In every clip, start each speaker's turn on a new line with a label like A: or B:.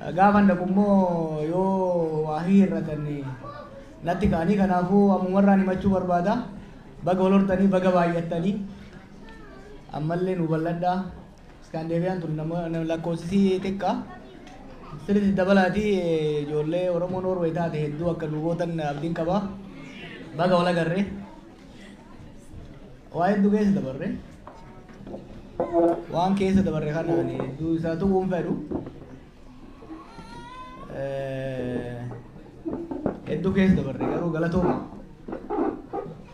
A: Gaafa dhaqumoo yoo waa hir'atanii natti ka'anii kanaafuu ammumarraan himachuu barbaada. Baga wal hortanii baga baay'attanii ammallee nu bal'adhaa. Iskaandeebiyaan tun nama lakkoofsisii xiqqaa. Sirriitti dabalaatii ijoollee Oromoo Noorwee taate hedduu akka nu gootan abdiin qaba. Baga wal agarree. Waa hedduu keessa dabarre. Waan keessa dabarre kanaan hedduu isaa tuquun fedhu. Hedduu keessa dabarre garuu galatooma.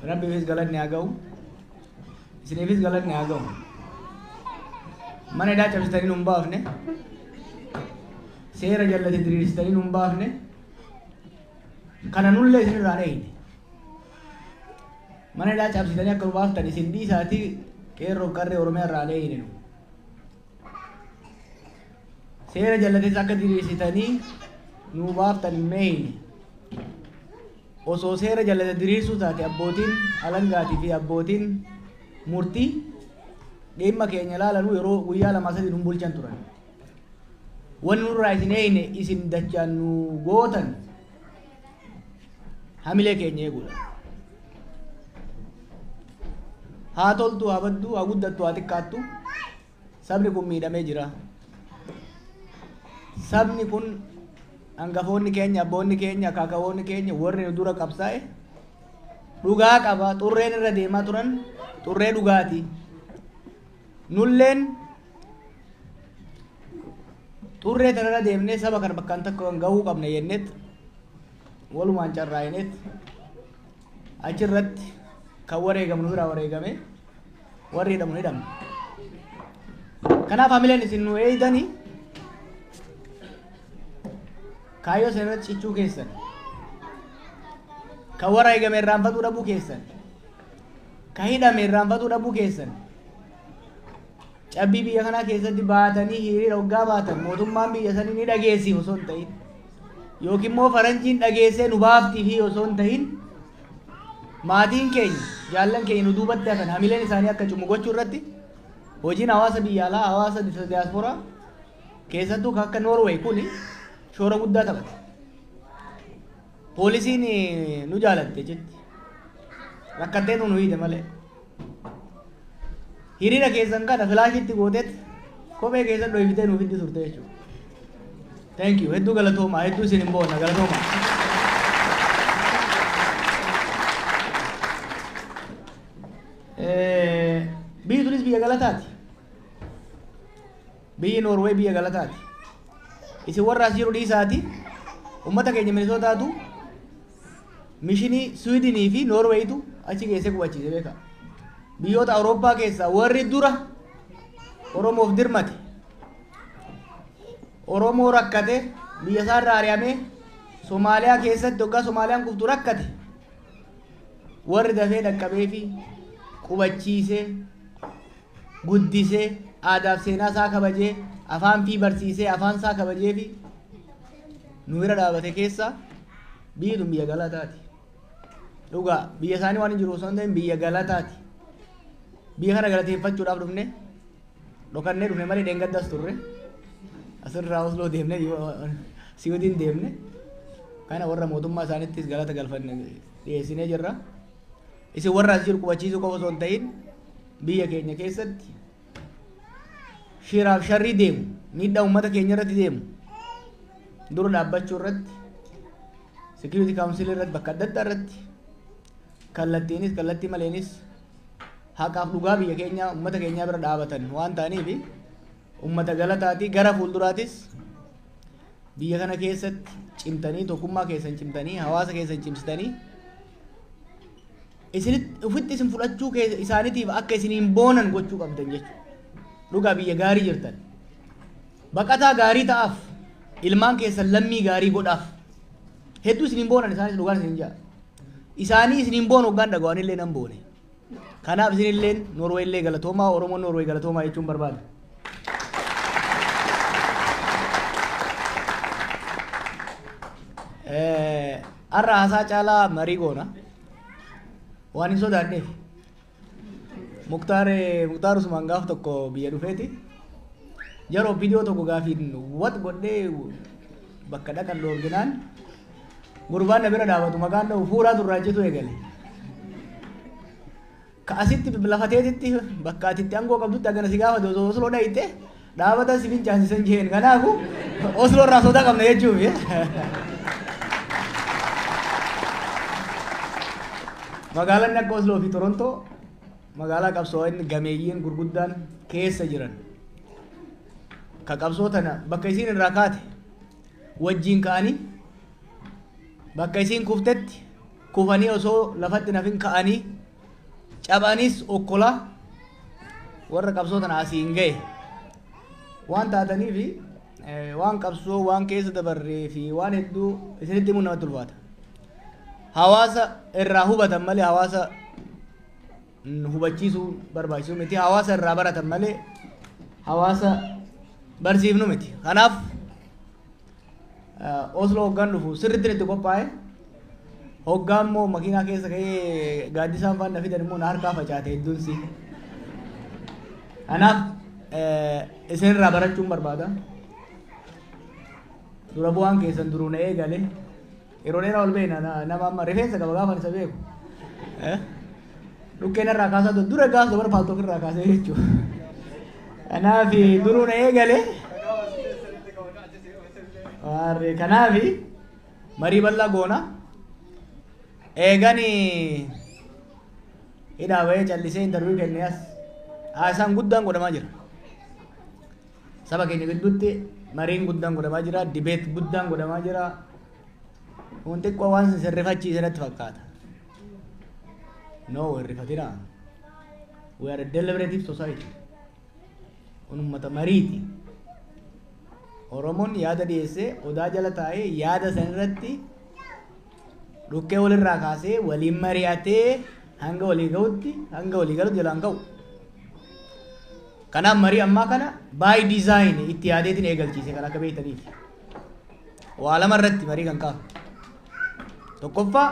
A: Rabbiifis galanni haa ga'u. Isiniifis galanni haa ga'u. Mana hidhaa cabsitanii nu hin baafne. Seera jallate diriirsitanii nu hin baafne. Kana nullee isinirraa dheeyne. Mana hidhaa cabsitanii akka nu baaftan isin dhiisaatii qeerroo qarree Oromiyaa irraa dheeyne nu. Seera jallates akka diriirsitanii nu baaftan hin meeyne. Osoo seera jallate diriirsuu taate abbootiin alangaatii fi abbootiin murtii dhimma keenya ilaalanuu yeroo guyyaa lama sadii nu bulchan turan. Wanni nurraa isin eeyne isin dachaan nu gootan hamilee keenya eeguudha. Haa toltu, haa baddu, haa guddattu, haa xiqqaattu sabni kun miidhamee jira. Sabni kun hangafoonni keenya, abboonni keenya, akaakawoonni keenya warri nu dura qabsaa'e dhugaa qaba. Xurreen irra deemaa turan xurree dhugaati. Nulleen xurree tanarra deemnee saba kana bakkaan takka gahuu qabna jenneet walumaan carraa'ineet achirratti kan wareegamnu biraa wareegame warri hidhamu hidhamne. Kanaaf hamileen isin nu eeydanii kaayyoo sanarratti cichuu keessan, kan wareegame irraanfatuu dhabuu keessan, kan hidhame irraanfatuu dhabuu keessan, cabbii biyya kanaa keessatti baatanii hiriira hoggaa baatan mootummaan biyya sanii ni dhageessi osoo hin ta'in yookiin immoo faranjiin dhageessee nu baaftii fi osoo hin ta'in maatiin keenya jaallan keenya nu duubatti hafan hamileen isaanii akka cimu gochuu irratti hojiin hawaasa biyya alaa, hawaasa diyaasporaa keessattuu kan akka Noorweey kuni shoora guddaa taphate. Poolisiin nu jaalatte jetti. Rakkattee nu hiite malee. Hiriira keessan kana filaashitti gooteet kophee keessan dhoofitee nuuf itti turte jechuudha. Thank you. Hedduu galatoomaa. Hedduu isin hin boonna. Galatoomaa. Biyyi tunis biyya galataati. Biyyi Noorwee biyya galataati. Isin warra as jiru dhiisaati ummata keenya Minisootaatu mishinii Swiidinii fi Noorweeyitu achi geessee qubachiise beeka. Biyyoota Awurooppaa keessaa warri dura Oromoof dirmate Oromoo rakkate biyya isaarraa ari'amee Somaaliyaa keessatti hoggaa Somaaliyaan kuftu rakkate warri dafee dhaqqabee fi qubachiisee guddisee aadaaf seenaa isaa kabajee afaan fi barsiisee afaan isaa kabajee fi nu bira dhaabate keessa biyyi tun biyya galataati. Dhugaa biyya isaanii waan hin jiru osoo hin ta'in biyya galataati. Biyya kana galateeffachuudhaaf dhufne dhokannee dhufne malee dheengaddas turre asirraa Osloo deemne Siwiidin deemne kana warra mootummaa isaanittis galata galfanne dhiyeessinee jirra. Isin warra as jiru qubachiisuu qofa osoo hin ta'in biyya keenya keessatti shiraaf sharrii deemu miidhaa uummata keenya irratti deemu dura dhaabbachuu irratti Security Council irratti bakka adda addaa irratti kallattiinis kallattii maleenis haqaaf dhugaa biyya keenya uummata keenyaa bira dhaabatan waan ta'aniif uummata galataatii gara fuulduraatis biyya kana keessatti cimtanii tokkummaa keessan cimtanii hawaasa keessan cimsitanii isinitti ufitti isin fudhachuu isaaniitiif akka isiniin boonan gochuu qabdan jechuudha. Dhugaa biyya gaarii jirtan baqataa gaarii ta'aaf ilmaan keessan lammii gaarii godhaaf hedduu isiniin boonan isaanis dhugaan isin jaa isaanii isiniin boon hoggaan dhaga'an illee nan boone. Kanaaf isinillee Noorwee illee galatoomaa Oromoon Noorwee galatoomaa jechuun barbaada. Har'a haasaa caalaa marii goona waan hin sodaanneef Muktaar Usmaan gaaf tokko biyya dhufeeti yeroo viidiyoo tokko gaafiin wat godhee bakka dhaqan dhoorginaan gurbaan na bira dhaabatu maqaan dha'u fuuraa turraachitu eegale. Ka asitti lafateetitti bakka atitti aangoo qabdutti agana si gaafate osoo Osloo dhayite dhaabata si fincaasisan jeen kanaafu Osloo irraa sodaa qabna jechuufi. Magaalaan akka Osloo fi Torontoo magaalaa qabsoonni gameeyyiin gurguddaan keessa jiran. Ka qabsoo tana bakka isiin irraa kaate wajjiin ka'anii bakka isiin kuftetti kufanii osoo lafatti nafin ka'anii cabaanis okkolaa warra qabsoo tana asiin ga'e waan taatanii fi waan qabsoo waan keessa dabarree fi waan hedduu isinitti himuun namatti ulfaata. Hawaasa irraa hubatan malee hawaasa hubachiisuu barbaachisu miti. Hawaasa irraa baratan malee hawaasa barsiifnu miti. Kanaaf Osloo hoggaan dhufu sirriitti itti qophaa'e hoggaan immoo makiinaa keessa ka'ee gaaddisaan faana fidan immoo na harkaa facaate hedduun si. Kanaaf isin irraa barachuun barbaada. Dura bu'aan keessan duruu na eegale yeroo dheeraa ol beena nama amma rifeensa qaba gaafa isa beeku. Dhukkeen irraa kaasaa dura gaas dubara paaltoof irraa kaasee jechuudha. Kanaaf duruu na eegale. Kanaaf marii bal'aa goona. Eegani hidhaa bahee callisee interviyuu kennee as haasaan guddaan godhamaa jira. Saba keenya gidduutti mariin guddaan godhamaa jira. Dibeet guddaan godhamaa jira. Kun xiqqoo waan sirrifachiise natti fakkaata. No, irrifatina. We are a deliberative society. Ummata mariiti. Oromoon yaada dhiyeessee odaa jala taa'ee yaada sanirratti dhukkee walirraa kaasee waliin mari'atee hanga walii galutti jalaan ka'u. Kanaaf marii ammaa kana by design itti yaadeetiin eegalchiise kan akka beektaniif. Waa lama irratti marii kan qabu. Tokkoffaa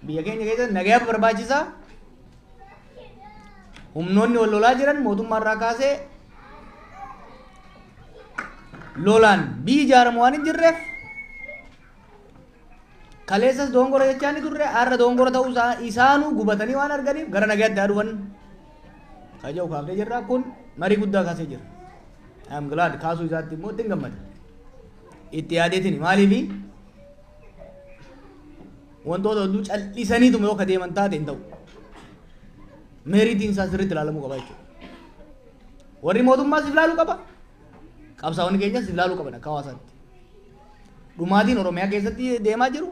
A: biyya keenya keessatti nagayaa barbaachisaa. Humnoonni wal lolaa jiran mootummaa irraa kaasee lolaan biyyi ijaaramu waan hin jirreef kaleessas dongora jechaa ni turre har'a dongora ta'uu isaanuu gubatanii waan arganiif gara nagayaatti haa dhufan kaja'u kaaftee jirra. Kun marii guddaa kaasee jira. I'm glad kaasuu isaatti immoo ittiin gammada. Itti yaadeetiin maaliifi wantoota hedduu callisaniitu yoo ka deeman taate hin ta'u. Meeritiin isaa sirriitti ilaalamuu qaba jechuudha. Warri mootummaas ilaaluu qaba. Qabsaa'onni keenyas ilaaluu qaban akka hawaasaatti. Dhumaatiin Oromiyaa keessatti deemaa jiru,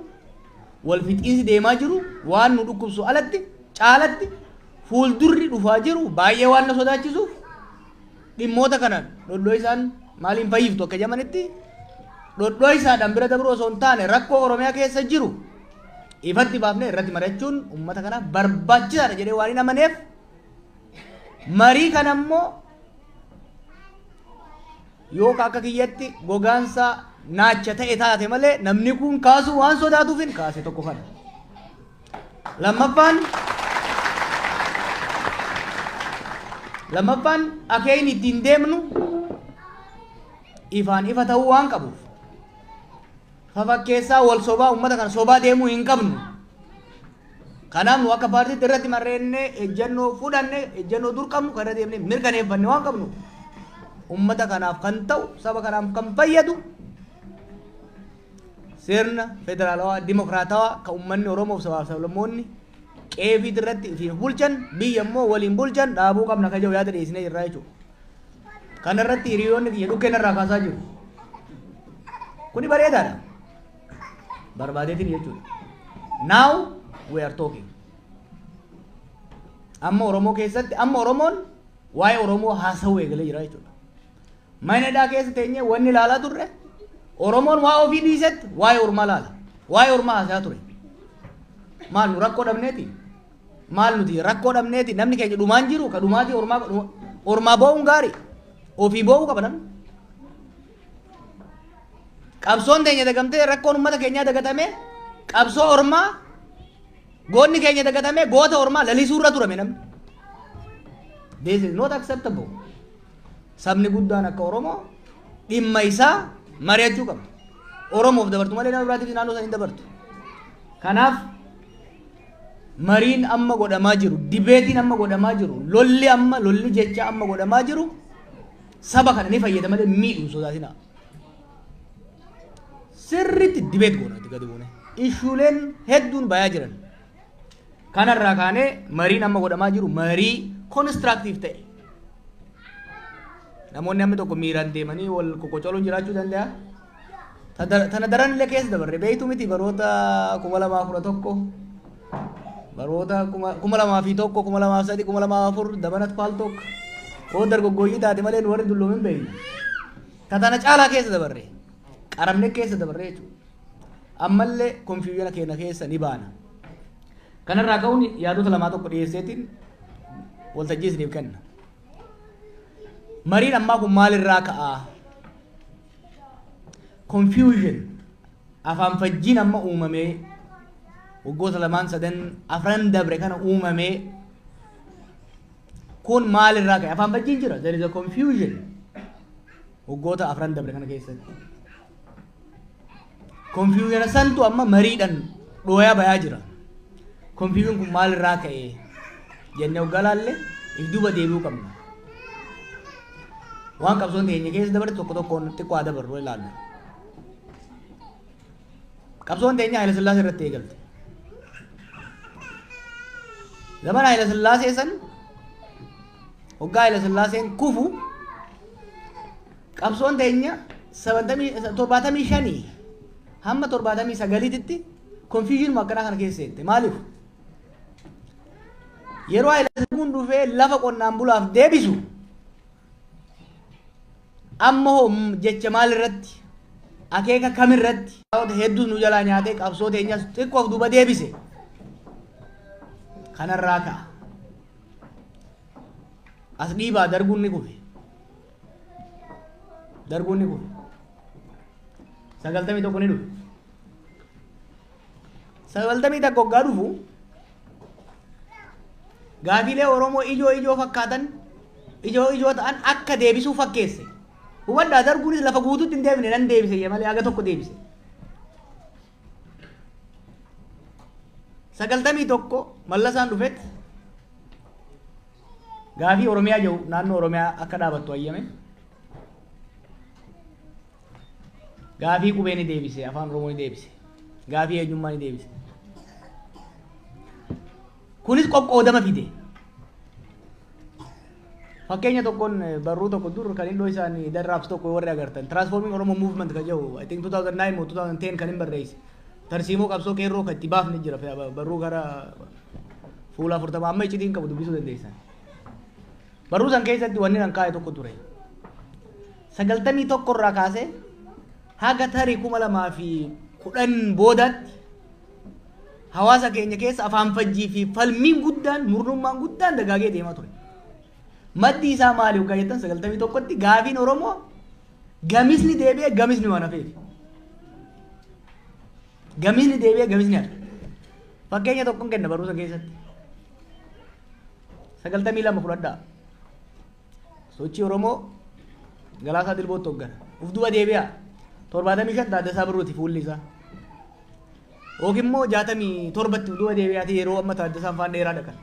A: wal fixiinsi deemaa jiru, waan nu dhukkubsu alatti, caalatti, fuuldurri dhufaa jiru baay'ee waan na sodaachisuuf dhimmoota kanaan dhodhoo isaan maaliin fayyiftu akka jedhamanitti dhodhoo isaadhaan bira dabruu osoo hin taane rakkoo Oromiyaa keessa jiru ifatti baafnee irratti mari'achuun uummata kanaaf barbaachisaadha jedhee waan hin amaneef marii kana immoo yoo akka kiyyatti gogaansa naacha ta'e taate malee namni kun kaasuu waan sodaatuufin kaase tokko kana. Lammaffaan akeen ittiin deemnu ifaan ifa ta'uu waan qabuuf fafakkeessaa wal sobaa uummata kana sobaa deemuu hin qabnu. Kanaaf nu akka paartiitti irratti marreennee ejjennoo fudhannee ejjennoo dur qabnu kana deemnee mirkaneeffanne waan qabnu uummata kanaaf kan ta'u saba kanaaf kan fayyadu sirna federaalawaa dimokiraatawaa kan uummanni Oromoof sabaaf sablammoonni qeefii irratti fi bulchan biyya immoo waliin bulchan dhaabuu qabna kan jedhu yaada dhiyeessinee jirra jechuudha. Kana irratti hiriyoonni kiyya dhukkeen irraa kaasaa jiru. Kuni bareedaadha. Barbaadeetiin jechuudha. Now we are talking. Amma Oromoo keessatti amma Oromoon waa'ee Oromoo haasawuu eegalee jira jechuudha. Manadhaa keessa teenyee wanni ilaalaa turre Oromoon waa'ee ofii dhiisetti waa'ee Ormaa laala. Waa'ee Ormaa haasaa ture. Maal nu rakkoo dhabneeti? Maal nuti rakkoo dhabneeti? Namni keenya dhumaan jiru ka dhumaati Ormaa boo'uun gaarii. Ofii boo'uu qaba namni. Qabsoon teenya dagamtee rakkoon uummata keenyaa dagatamee qabsoo Ormaa goonni keenya dagatamee goota Ormaa lalisuurra turame namni. This is not acceptable. Sabni guddaan akka Oromoo dhimma isaa mari'achuu qaba. Oromoof dabartu malee nama biraatiif naannoo san hin dabartu. Kanaaf mariin amma godhamaa jiru, dibeetiin amma godhamaa jiru, lolli jecha amma godhamaa jiru saba kana ni fayyada malee miidhu sodaatina. Sirriitti dibeet goona itti gadi buune. Ishuuleen hedduun bayaa jiran. Kanarraa kaanee mariin amma godhamaa jiru marii constructive ta'e. Namoonni amma tokko miiraan deemanii wal kokocholuun jiraachuu danda'a. Tana daran illee keessa dabarre beektu miti baroota 2011 baroota 2001 2003 2004 dabanat faal tokko oo dargoggooyyii taate malee warri dulloomin beekna. Tana caalaa keessa dabarre qaramne keessa dabarre jechuudha. Ammallee konfiyuuna keenya keessa ni baana. Kanarraa ka'uun yaadota lamaa tokko dhiyeesseetiin waltajjii isiniif kenna. Mariin ammaa kun maalirraa ka'aa? Confusion afaan fajjiin amma uumamee waggoota lamaan sadan afran dabre kana uumamee kun maalirraa ka'e? Afaan fajjiin jira. There is a confusion waggoota afran dabre kana keessatti. Confusion santu amma mariidhaan dhooyaa bayaa jira. Confusion kun maalirraa ka'e jennee oggalaallee if duuba deebi'uu qabna. Waan qabsoon teenya keessa dabarte tokko tokkoon xiqqoo haa dabarru ilaalla. Qabsoon teenya Haile Sillaasee irratti eegalte. Zaman Haile Sillaasee san hoggaa Haile Sillaaseen kufu qabsoon teenya 75 hamma 79tti confusion akkanaa kana keessa seente. Maaliif? Yeroo Haile Sillaaseen dhufee lafa qonnaan bulaaf deebisu amma hoo jecha maal irratti akeeka kam irratti hedduu nu jalaa nyaatee qabsoo teenyas xiqqoof duuba deebise. Kanarraa ka'a. As dhiibaa darguun ni kufe. Darguun ni kufe. 91 ni dhufe. 91 hoggaa dhufu gaafiilee Oromoo ijoo fakkaatan ijoo ta'an akka deebisuu fakkeesse. Hubadhaa darguunis lafa guutuutti hin deebine nan deebise malee haga tokko deebise. 91 mallasaan dhufetti gaafii Oromiyaa jiru naannoo Oromiyaa akka dhaabattu ayyame. Gaafii qubee ni deebise, afaan Oromoo ni deebise, gaafii eenyummaa ni deebise. Kunis qoqqoodama fide. Fakkeenya tokkoon barruu tokko dur kan indoo isaanii darraabs tokko warri agartan transforming Oromo movement kan jedhu I think 2009 or 2010 kan hin barreesse. Tarsiimoo qabsoo qeerroo kan itti baafne jira barruu gara fuula 40 amma iccitiin qabu dubbisuu dandeessan. Barruu san keessatti wanni nan kaa'e tokko ture. 91 irraa kaasee haga tarii 2010 boodaatti hawaasa keenya keessa afaan fajjii fi falmiin guddaan murnummaan guddaan dagaagee deemaa ture. Maddi isaa maali uga jettan 91tti gaafiin Oromoo gamisni deebi'ee gamisni waan hafeef. Gamisni deebi'ee gamisni hafe. Fakkeenya tokkoon kenna barruusa keessatti. 92 fudhadhaa. Sochii Oromoo Galaasaa Dilbootti hoggana. Uf duba deebi'a. 75 Taaddasaa Birruuti fuulli isaa. Yookiin immoo 67tti uf duba deebi'aati yeroo amma Taaddasaan faan dheeraa dhaqan.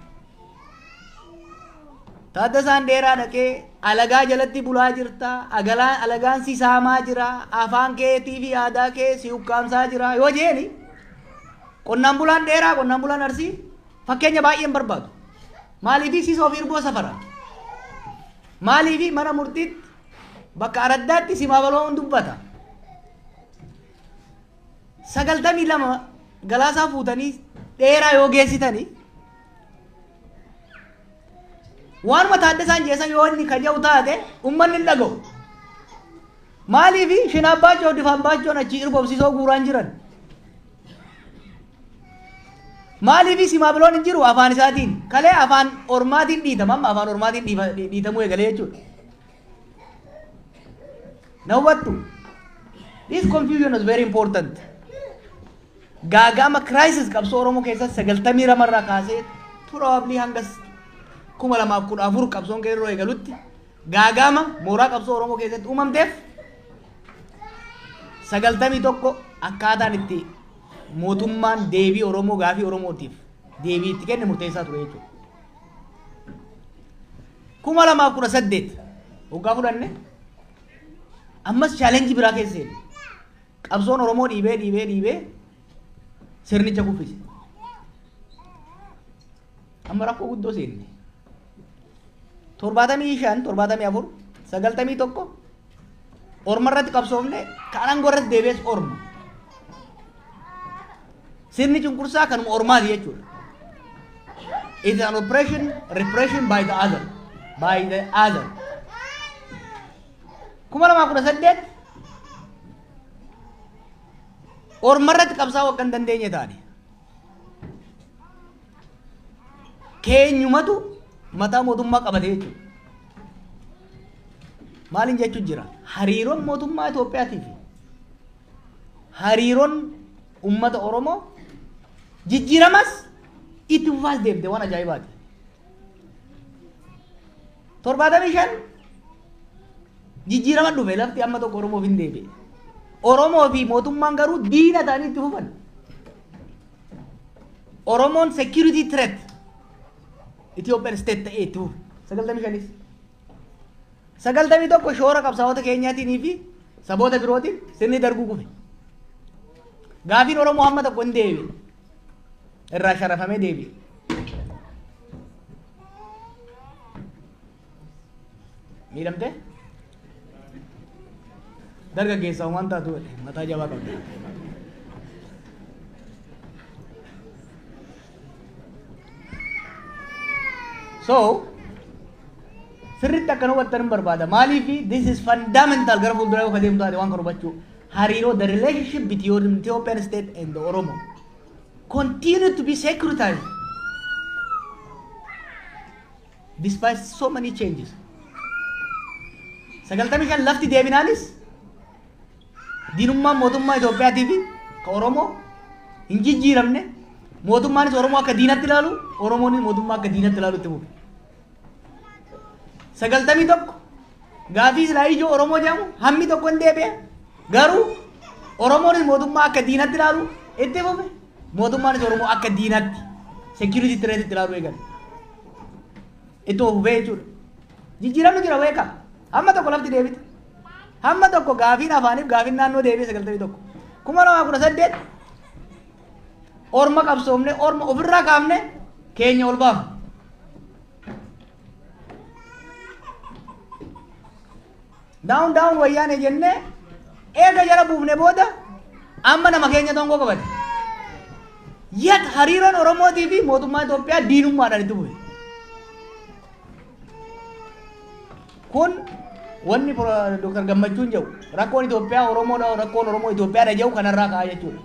A: Taaddasaan dheeraa dhaqee alagaa jalatti bulaa jirta, alagaan si saamaa jira, afaan keetii fi aadaa kee si ukkaamsaa jira yoo jeeni qonnaan bulaan dheeraa qonnaan bulaan Arsii fakkeenya baay'een barbaadu. Maaliif si soof irboo safara? Maaliif mana murtiitti bakka araddaatti si maabaloo dubbata? 92 Galaasaa fuutanii dheeraa yoo geessitanii waan Taaddasaan jeesan yoo inni kaja'u taate ummanni hin dhaga'u. Maaliif Shinaabbaachoo Difaambaachoon achi irboobsisoo guuraan jiran? Maaliif simaabiloon hin jiru afaan isaatiin kalee afaan ormaatiin dhiitama amma afaan ormaatiin dhiitamuu eegalee jechuudha. Now what to? This confusion is very important. Gaagama crisis qabsoo Oromoo keessatti 90 ramarraa kaasee probably hanga 2014 qabsoon qeerroo eegalutti gaagama mooraa qabsoo Oromoo keessatti uumamteef sagaltamii tokko akkaataan itti mootummaan deebii Oromoo gaafii Oromootiif deebii itti kenne murteessaa ture jechuudha. 2018 waggaa fudhanne ammas chaalenjii biraa keessa seene. Qabsoon Oromoo dhiibee sirnicha kuffise. Amma rakkoo guddoo seenne. 75 74 91 Orma irratti qabsoofne kan aangoo irratti deebi'es Orma. Sirni cunqursaa kanuma Ormaati jechuudha. It is an repression by the other. Kuma lama kudha saddeet Orma irratti qabsaa'uu akka hin dandeenye taane. Keenyumatu mataa mootummaa qabate jechuudha. Maaliin jechuun jira? Hariiroon mootummaa Itoophiyaatii fi hariiroon uummata Oromoo jijjiiramas itti fufaas deemte waan ajaa'ibaati. 75 jijjiirama dhufe lafti amma tokko Oromoof hin deebi'e. Oromoo fi mootummaan garuu diina ta'anii itti fufan. Oromoon security threat Ethiopian state ta'ee itti fufe. 95 91 shoora qabsaa'ota keenyaatiin fi saboota birootiin sirni darguu kufe. Gaafiin Oromoo hamma tokko hin deebi'e. Irraa sharafamee deebi'e. Miidhamte? Dargaggeessa waan taatu mataa jabaa qabdi. So, sirriitti akkana hubattan barbaada. Maaliif this is fundamental gara fuulduraa yoo adeemtu taate waan kan hubachuu. Hariiroo the relationship between Ethiopian state and the Oromo continue to be securitized despite so many changes. 95 lafti deebinaanis diinummaan mootummaa Itoophiyaatii fi ka Oromoo hin jijjiiramne mootummaanis Oromoo akka diinatti ilaalu Oromoonis mootummaa akka diinatti ilaalu itti fufe. 91 gaafii silaa ijoo Oromoo jedhamu hammi tokko hin deebi'e garuu Oromoonis mootummaa akka diinatti ilaalu itti fufe mootummaanis Oromoo akka diinatti security threat itti ilaalu eegale itti fufee jechuudha. Jijjiiramni jira beeka hamma tokko lafti deebite hamma tokko gaafiin afaaniif gaafiin naannoo deebi'e 91 2018 Orma qabsoomne Orma ofirraa kaafne keenya ol baafne. Down wayyaane jenne eega jala buufne booda amma nama keenya tongoo qabate. Yet hariiroon Oromootii fi mootummaa Itoophiyaa diinummaadhaan itti bu'e. Kun wanni Dr. Gammachuun jedhu rakkoon Itoophiyaa Oromoodha rakkoon Oromoo Itoophiyaadha jedhu kanarraa ka'aa jechuudha.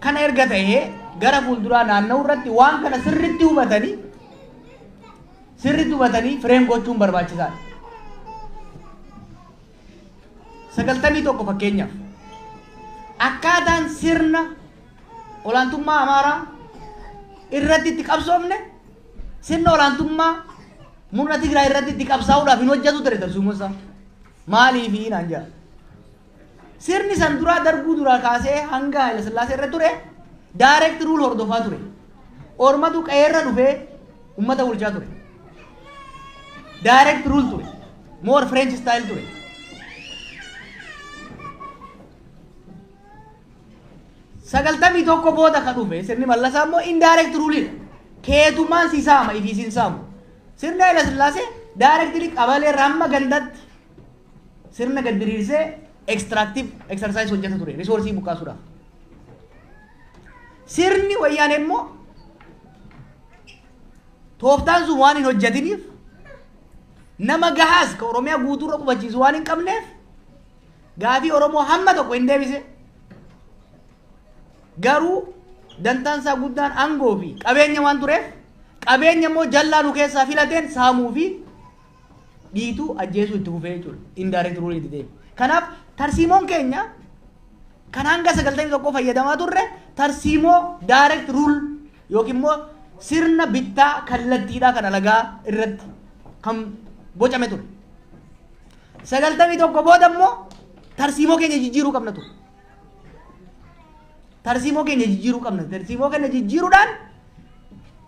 A: Kana erga ta'ee gara fuulduraa naanna'u irratti waan kana sirriitti hubatanii fireem gochuun barbaachisaadha. 91 fakkeenyaaf akkaataan sirna olaantummaa Amaaraa irratti itti qabsoofne sirna olaantummaa murna Tigraay irratti itti qabsaa'uudhaaf hin hojjetu ture tarsuumuusaa maaliif naan jedha. Sirni san duraa darbuu duraa kaasee hanga Haile Sillaasee irra ture direct rule hordofaa ture. Ormatu qe'eerra dhufee ummata bulchaa ture. Direct rule ture. More French style ture. Sagaltamii tokko booda ka dhufe sirni Mallasaa immoo indirect rule keetumaan si saama ifi sin saamu. Sirni Haile Sillaasee directly qabalee ramma gandatti sirna gad diriirsee extractive exercise hojjeta ture resource bukaasuudhaaf. Sirni wayyaanee immoo tooftaan sun waan hin hojjetiniif nama gahaas ka Oromiyaa guutuurra qubachiisu waan hin qabneef gaafii Oromoo hamma tokko hin deebise. Garuu dantaan isaa guddaan aangoo fi qabeenya waan tureef qabeenya immoo jallaa nu keessaa filateen saamuu fi dhiituu ajjeesuu itti fufee jechuudha. Indirect rule itti deebi. Kanaaf tarsiimoon keenya kan hanga 91 fayyadamaa turre tarsiimoo direct rule yookiin immoo sirna bittaa kallattiidhaa kan alagaa irratti kan bocame ture. 91 booda immoo tarsiimoo keenya jijjiiruu qabna ture. Tarsiimoo keenya jijjiiruu qabna. Tarsiimoo keenya jijjiiruudhaan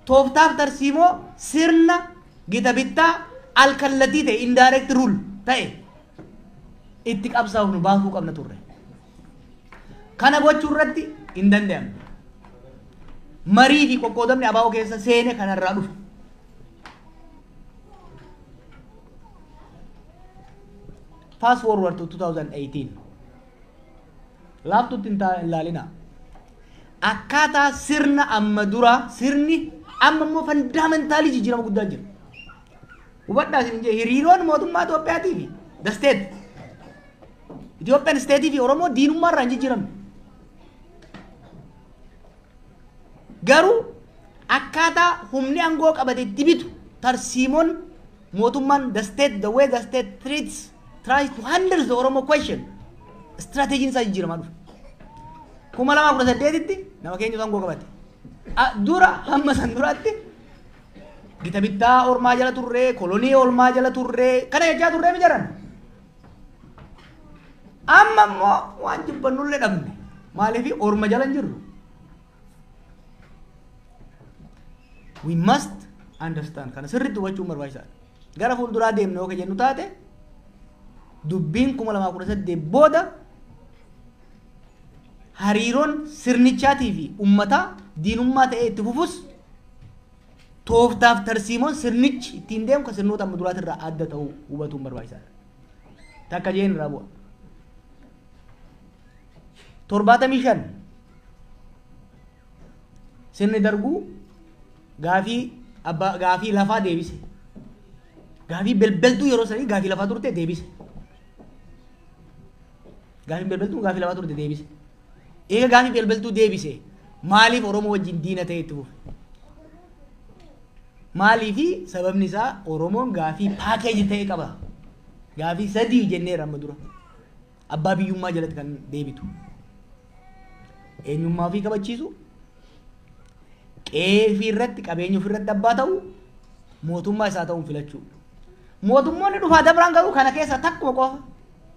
A: tooftaaf tarsiimoo sirna gita bittaa alkallatii ta'e indirect rule ta'e itti qabsaa'uuf nu baasuu qabna turre. Kana gochuu irratti hin danda'amne. Marii fi qoqqoodamni abaa'oo keessa seene kanarraa dhufe. Fast forward to 2018. Laaftutti hin ilaalina. Akkaataa sirna amma dura sirni amma immoo fundamentaalii jijjiirama guddaa jira. Hubadhaa isin jee hiriiroon mootummaa Itoophiyaatii fi the state. Itoophiyaan steetii fi Oromoo diinummaa irraa hin jijjiiramne. Garuu akkaataa humni aangoo qabate itti bitu tarsiimoon mootummaan the state the way the state tries to handle the Oromo question strategiin isaa jijjiiramaa dhufe. 2018tti nama keenya aangoo qabate. Dura hamma san duraatti gita bittaa ormaa jala turree kolonii ormaa jala turree kana jechaa turree mi jaran. Amma immoo waan jibbannullee dhabne maaliif orma jala hin jirru. We must understand kana sirriitti hubachuun barbaachisaadha. Gara fuulduraa deemnee yoo jennu taate dubbiin 2018 booda hariiroon sirnichaatii fi uummataa diinummaa ta'ee itti fufus tooftaaf tarsiimoon sirnichi ittiin deemu kan sirnoota amma duraatirraa adda ta'uu hubatuun barbaachisaadha. Takka jeen irraa bu'a. 75 sirni darguu gaafii lafaa deebise. Gaafii belbeltuu yeroo sanii gaafii lafaa turte deebise. Gaafii belbeltuu gaafii lafaa turte deebise. Eega gaafii belbeltuu deebise maaliif Oromoo wajjin diina ta'e itti fufe? Maaliifi sababni isaa Oromoon gaafii paakeeji ta'e qaba. Gaafii sadii jenneera amma dura. Abbaa biyyummaa jalatti kan deebitu. Eenyummaa ofii kabachiisu. Qeefii irratti qabeenya ofii irratti abbaa ta'u mootummaa isaa ta'uun filachuu. Mootummoonni dhufaa dabraan garuu kana keessa takkuma qofa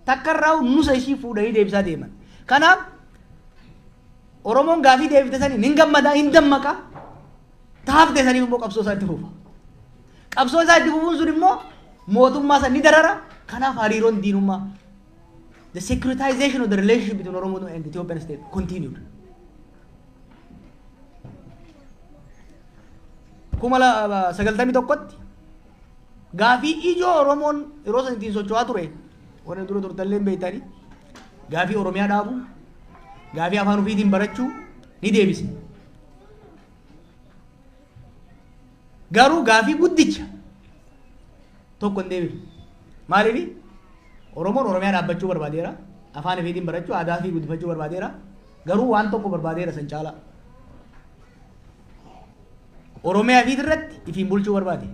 A: takkarraa nusa ishii fuudhanii deebisaa deeman. Kanaaf Oromoon gaafii deebite sanii hin gammadaa hin dammaqa taafte sanii immoo qabsoo isaa itti fufa. Qabsoo isaa itti fufuun sun immoo mootummaa san ni darara. Kanaaf hariiroon diinummaa the securitization of the relationship between Oromo and the Ethiopian state continued. Kumala sagaltamii tokkotti gaafii ijoo Oromoon yeroo san ittiin socho'aa ture warra dura turtallee beeytanii gaafii Oromiyaa dhaabuu gaafii afaan ofiitiin barachuu ni deebise. Garuu gaafii guddicha tokko hin deebine. Maaliif Oromoon Oromiyaa dhaabbachuu barbaadeera, afaan ofiitiin barachuu, aadaa fi guddifachuu barbaadeera. Garuu waan tokko barbaadeera san caalaa. Oromiyaa fi irratti ifiin bulchuu barbaade.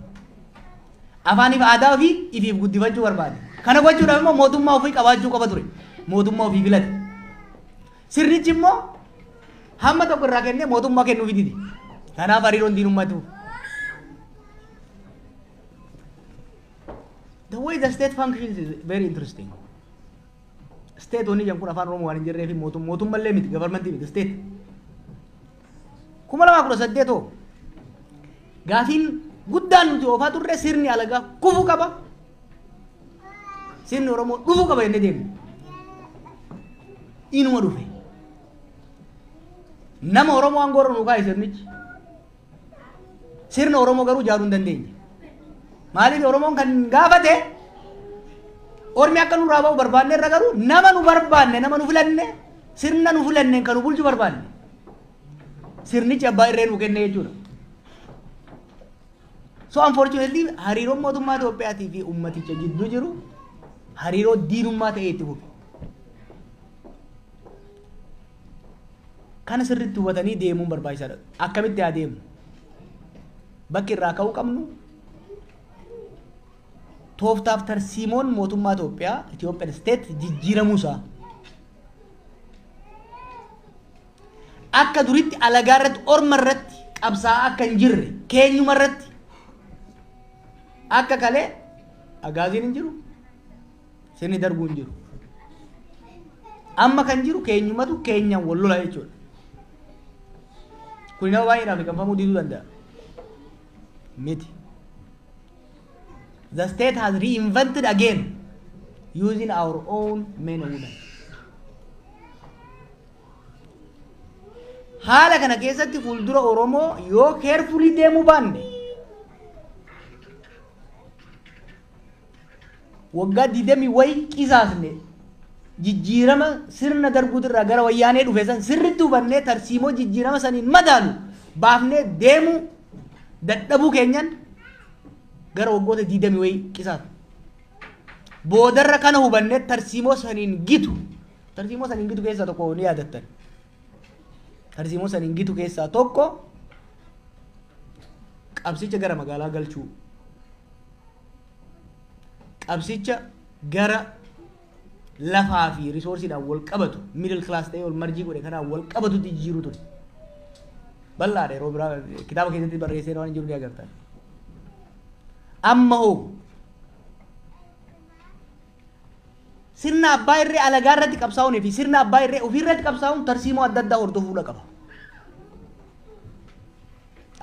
A: Afaaniif aadaa ofii ifiif guddifachuu barbaade. Kana gochuudhaaf immoo mootummaa ofii qabaachuu qaba ture. Mootummaa ofii filate. Sirnichi immoo hamma tokko irraa kennee mootummaa kennuuf dide. Kanaaf hariiroon diinummaa ta'u. The way the state functions is very interesting. State only yang kun afaan Oromoo waan hin jirree fi mootummaa illee miti government miti state. 2018 gaafiin guddaan nuti oofaa turre sirni alagaa kufuu qaba. Sirni Oromoo dhufuu qaba jennee deemne. Inuma dhufe. Nama Oromoo aangoo irra nu kaa'e sirnichi. Sirna Oromoo garuu ijaaruu hin dandeenye. Maaliif Oromoon kan gaafate Ormi akka nurraa ba'u barbaanne irra garuu nama nu barbaanne nama nu filanne sirna nu filanne kan nu bulchu barbaanne. Sirnichi abbaa irree nu kenne jechuudha. So unfortunately hariiroon mootummaa Itoophiyaatii fi ummaticha jidduu jiru hariiroo diinummaa ta'ee itti fufe. Kana sirriitti hubatanii deemuun barbaachisaadha. Akkamitti haa deemnu? Bakki irraa ka'uu qabnu tooftaaf tarsiimoon mootummaa Itoophiyaa Ethiopian state jijjiiramuusaa akka duritti alagaa irratti orma irratti qabsaa akka hin jirre keenyuma irratti akka kalee agaaziin hin jiru sirni darbuu hin jiru amma kan jiru keenyumatu keenyan wal lola jechuudha. Kun nama baay'eedhaaf liqanfamuu diduu danda'a. Miti. The state has reinvented again using our own men and women. Haala kana keessatti fuuldura Oromoo yoo carefully deemuu baanne waggaa 20 wayi qisaasne jijjiirama sirna darbuutirraa gara wayyaanee dhufe san sirritti hubannee tarsiimoo jijjiirama saniin madaalu baafnee deemuu dadhabuu keenyan gara waggoota 20 wayi qisaas boodarra kana hubannee tarsiimoo saniin gitu keessaa tokko ni yaadattan. Tarsiimoo saniin gitu keessaa tokko qabsicha gara magaalaa galchuu, qabsicha gara lafaa fi risoorsiidhaan wal qabatu middle class ta'ee wal marjii godhe kanaan wal qabatu jijjiiruu ture. Bal'aadha yeroo biraa kitaaba keessatti barreessee waan jiru ni agartan. Amma hoo sirna abbaa irree alagaa irratti qabsaa'uun fi sirna abbaa irree ofii irratti qabsaa'uun tarsiimoo adda addaa hordofuu qaba.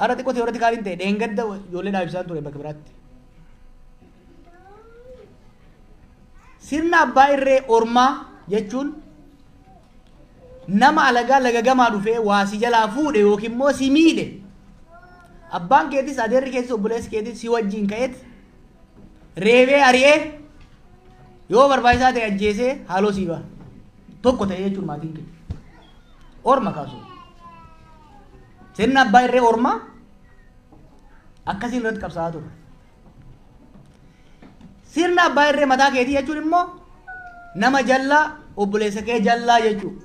A: Ara xiqqoo teoreetikaaliin ta'e dheengadda ijoollee dhaabsisaan ture bakka biraatti. Sirna abbaa irree ormaa jechuun nama alagaa lagagamaa dhufee waa si jalaa fuudhe yookiin immoo si miidhe abbaan keetis adeerri keetis obboleessi keetis si wajjin ka'eet reebee ari'ee yoo barbaachisaa ta'e ajjeesee haaloo siiba tokko ta'e jechuun maatiin kee orma kaasu. Sirna abbaa irree ormaa akkasiin irratti qabsaa'aa ture. Sirna abbaa irree mataa keetii jechuun immoo nama jallaa obboleessa kee jallaa jechuudha.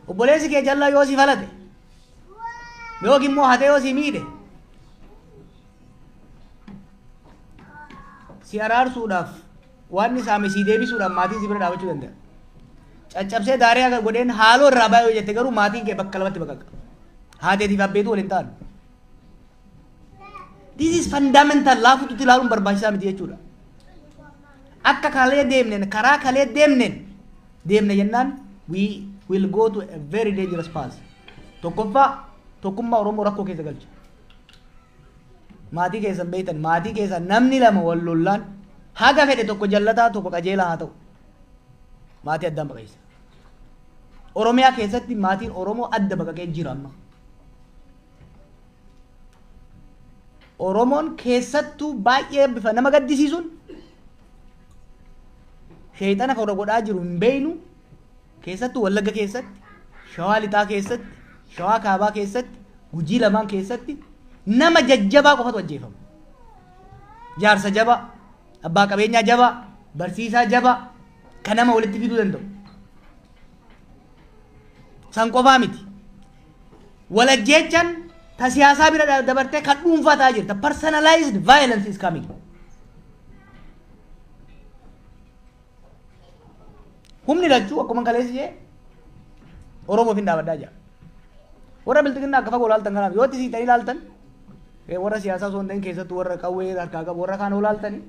A: Obboleessi kee jallaa yoo si falate yookiin immoo hatee yoo si miidhe si araarsuudhaaf waan isaame si deebisuudhaaf maatiin si bira dhaabachuu danda'a. Caccabsee daaree akka godheen haaloo irraa baay'ee jette garuu maatiin kee bakka lamatti baqaqa. Haateetiif abbeetu waliin ta'an. This is fundamental. Laafuutti ilaaluun barbaachisaa miti jechuudha. Akka kalee deemnen karaa kalee deemne jennaan we will go to a very dangerous path. Tokkoffaa tokkummaa Oromoo rakkoo keessa galcha. Maatii keessan beektan maatii keessan namni lama wal lollaan haga fedhe tokko jallataa tokko qajeelaa haa ta'u maatii addaan baqeessa. Oromiyaa keessatti maatiin Oromoo adda baqaqee jira amma. Oromoon keessattuu baay'ee bifa nama gaddisiisuun sheexana kan godhaa jiru hin beeynu keessattuu Wallagga keessatti, Shawaa Lixaa keessatti, Shawaa Kaabaa keessatti, Gujii lamaan keessatti nama jajjabaa qofatu ajjeefama. Jaarsa jabaa, abbaa qabeenyaa jabaa, barsiisaa jabaa kan nama walitti fiduu danda'u. San qofaa miti. Walajjeechan ta siyaasaa bira dabartee kan dhuunfataa jirta. Personalized violence is coming. Humni lachuu akkuma kaleessi jee Oromoof hin dhaabadhaa jira. Warra biltiqinnaa akka fagoo ilaaltan kanaaf yoo tisiitanii ilaaltan warra siyaasaa osoo hin ta'in keessattuu warra qawwee harkaa qabu warra kaan ilaaltanii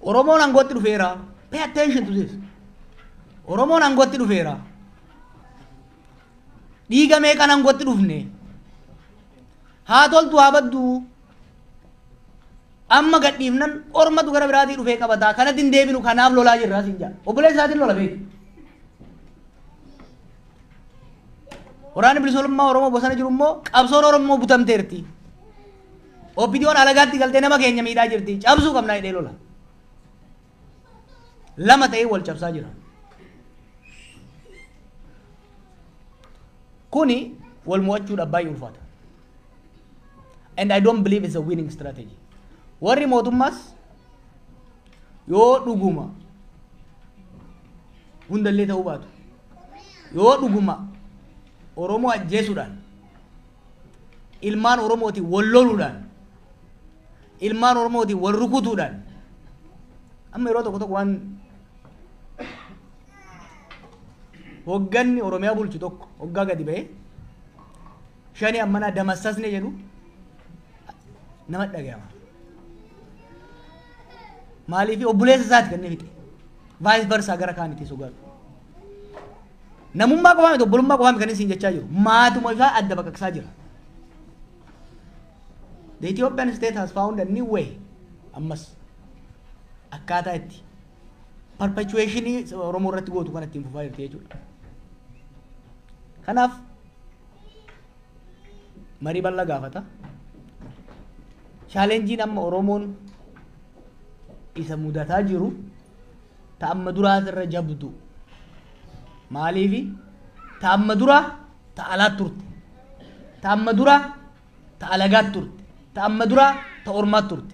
A: Oromoon aangootti dhufeera. Pay attention to this. Oromoon aangootti dhufeera. Dhiiga meeqaan aangootti dhufne haa toltu haa baddu amma gadhiifnan ormatu gara biraatii dhufee qabataa kanatti hin deebinu kanaaf lolaa jirraa siin jaa obboleessa isaatiin lola beeku. Waraanni bilisummaa Oromoo bosona jiru immoo qabsoon Oromoo butamteerti. Oppidiyoon alagaatti galtee nama keenya miidhaa jirti cabsuu qabnaa hidhee lola. Lama ta'ee wal cabsaa jira. Kuni wal mo'achuudhaaf baay'ee ulfaata. And I don't believe it's a winning strategy. Warri mootummaas yoo dhuguma hundallee ta'uu baatu yoo dhuguma Oromoo ajjeesuudhaan ilmaan Oromooti wal loluudhaan ilmaan Oromooti wal rukutuudhaan amma yeroo tokko waan hogganni Oromiyaa bulchu tokko hoggaa gadi ba'ee shanii ammanaa damassasne jedhu nama dhaga'ama. Maaliif obboleessa isaati kan fixe vice versa gara kaanitti sogaatu namummaa qofaa miti obbolummaa qofaa miti kan isin jechaa jiru maatuma isaa adda baqaqsaa jira. The Ethiopian state has found a new way ammas akkaataa itti perpetuationii Oromoo irratti gootu kan ittiin fufaa jirti jechuudha. Kanaaf marii bal'aa gaafata. Chaalenjiin amma Oromoon isa mudataa jiru ta'amma duraatirra jabdu maaliifi ta'amma duraa ta'alaat turte ta'amma duraa ta'alagaat turte ta'amma duraa ta'ormaat turte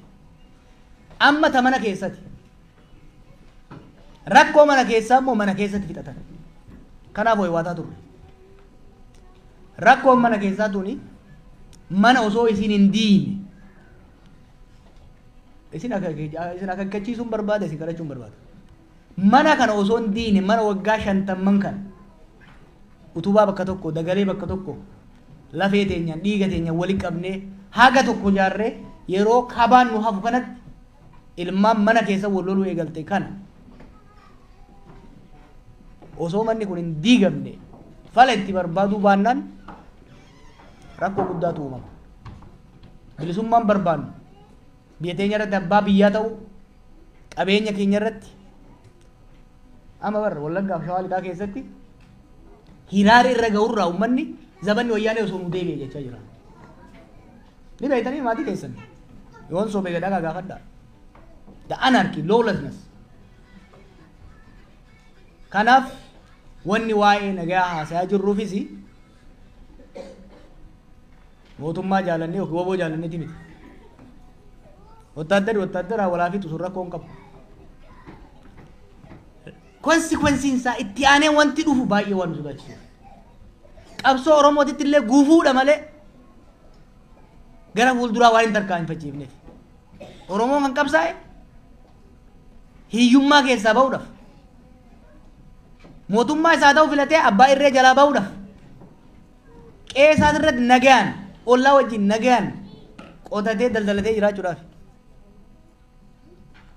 A: amma ta mana keessatti rakkoo mana keessaa immoo mana keessatti fixatan kanaaf hoywaataa turre rakkoon mana keessaa tuni mana osoo isin hin diine isin akka kachiisuun barbaada isin kadhachuun barbaada mana kana osoo hin diine mana waggaa 50 kan utubaa bakka tokko dagalee bakka tokko lafee teenya dhiiga teenya wali qabnee haga tokko jaarree yeroo kabaan nu hafu kanatti ilmaan mana keessa wal loluu eegalte kana osoo manni kun hin diigamne fala itti barbaaduu baannaan rakkoo guddaatu uumama. Bilisummaan barbaannu biyya teenya irratti abbaa biyyaa ta'u qabeenya keenya irratti amma barra Wallaggaa fi Shawaa Lixaa keessatti hiraara irra ga'urraa uummanni zabanni wayyaanee osoo nu deebi'e jechaa jira. Ni beektanii maatii keessan yoon soomee gadhaa gaafadhaa. The anarchy, lawlessness. Kanaaf wanni waa'ee nagaa haasayaa jirruufis mootummaa jaalannee yookiin woboo jaalanneeti miti. Wotaaddaraa walaa fi tusurra koon qabu. Konsekwensiin isaa itti aanee wanti dhufu baay'ee waan nu sodaachisu. Qabsoo Oromootitti illee guufuudha malee gara fuulduraa waan hin tarkaanfachiifneef. Oromoon kan qabsaa'e hiyyummaa keessaa ba'uudhaaf. Mootummaa isaa ta'uu filatee abbaa irree jalaa ba'uudhaaf. Qe'ee isaa irratti nagaan ollaa wajjin nagaan qotatee daldalatee jiraachuudhaaf.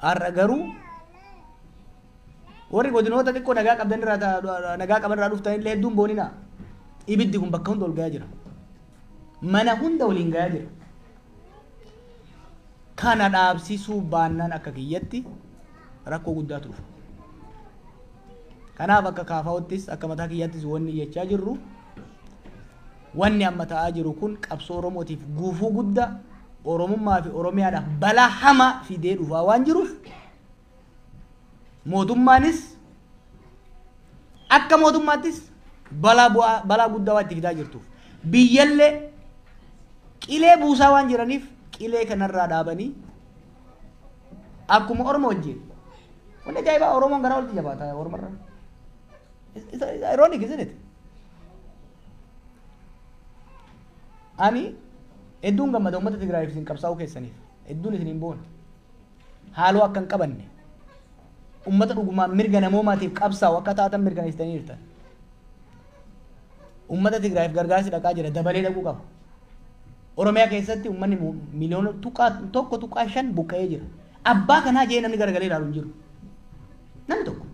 A: Har'a garuu warri godinoota xiqqoo nagaa qaban irraa dhuftan illee hedduun boonina. Ibiddi kun bakka hunda ol gahaa jira. Mana hunda waliin gahaa jira. Kana dhaabsisuu baannaan akka kiyyatti rakkoo guddaatu dhufa. Kanaaf akka kaafaa'uttis akka mataa kiyyattis wanni jechaa jirru wanni amma ta'aa jiru kun qabsoo Oromootiif guufuu guddaa Oromummaa fi Oromiyaadhaaf balaa hamaa fidee dhufaa waan jiruuf mootummaanis akka mootummaattis balaa guddaa waan itti fidaa jirtuuf biyyallee qilee buusaa waan jiraniif qilee kanarraa dhaabanii akkuma Oromoo wajjin wanni ajaa'ibaa Oromoon garaa walitti jabaata Oromarraa. It's ironic, isn't it? Ani hedduun gammada uummata Tigraayiif isin qabsaa'uu keessaniif hedduun isin hin boona haaloo akka hin qabanne uummata dhugumaan mirga namoomaatiif qabsaa'u akka taatan mirkaneessitanii jirtan. Uummata Tigraayiif gargaarsi dhaqaa jira dabalee dhaquu qaba. Oromiyaa keessatti uummanni miliyoona tokko tuqaa 5 buqqa'ee jira. Abbaa kanaa jee namni garagalee ilaalu hin jiru. Namni tokko.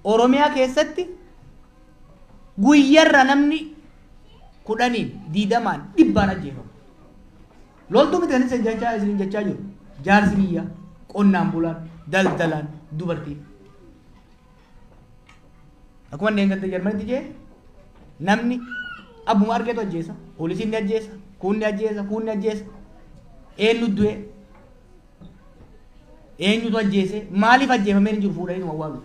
A: Oromiyaa keessatti guyyarra namni 10 20 dhibbaan ajjeefamu. Loltuu miti kan isin jechaa jiru. Jaarsi biyyaa, qonnaan bulaan, daldalaan, dubartiin. Akkuma deengante Jarmanitti jee namni abbuma argeetu ajjeesa, poolisiin ni ajjeesa, kun ni ajjeesa, kun ni ajjeesa. Eenyu du'e? Eenyutu ajjeese? Maaliif ajjeefamee hin jiru fuudhanii nu awwaalu?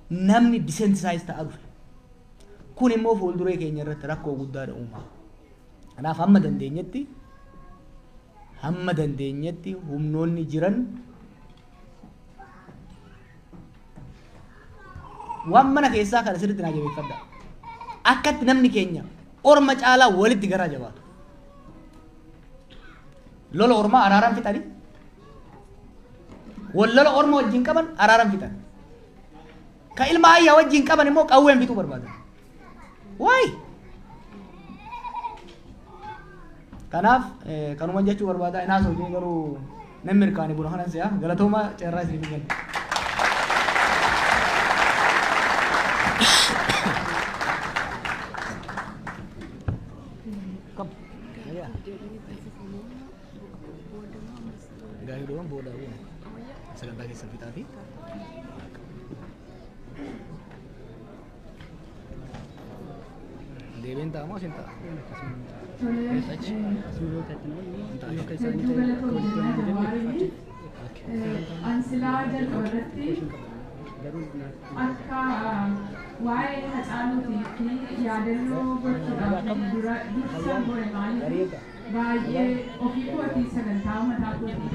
A: Namni desensitized ta'aa dhufe. Kun immoo fuulduree keenya irratti rakkoo guddaadha uumaa. Kanaaf hamma dandeenyetti humnoonni jiran waan mana keessaa kana sirriitti naa jabeeffadha. Akkatti namni keenya orma caalaa walitti garaa jabaatu. Lola ormaa araaraan fixanii wallola orma wajjin qaban araaraan fixan. Ka ilma ayyaa wajjin qaban immoo qawween fixuu barbaadan. Waay! Kanaaf kanuma jechuu barbaada. Inaas hojii garuu namni mirkaanii buna kanan si'a galatooma ceerraa isin kenna. Kom. Iya. Gaya doang bodoh. Sedang lagi selfie tadi. Dia mau cinta.
B: Ansiladan orratti akka waa'ee hacaaluutii fi yaadannoo gochuudhaaf dursa gore maaliif baay'ee ofii kootii sagantaa mataa kootii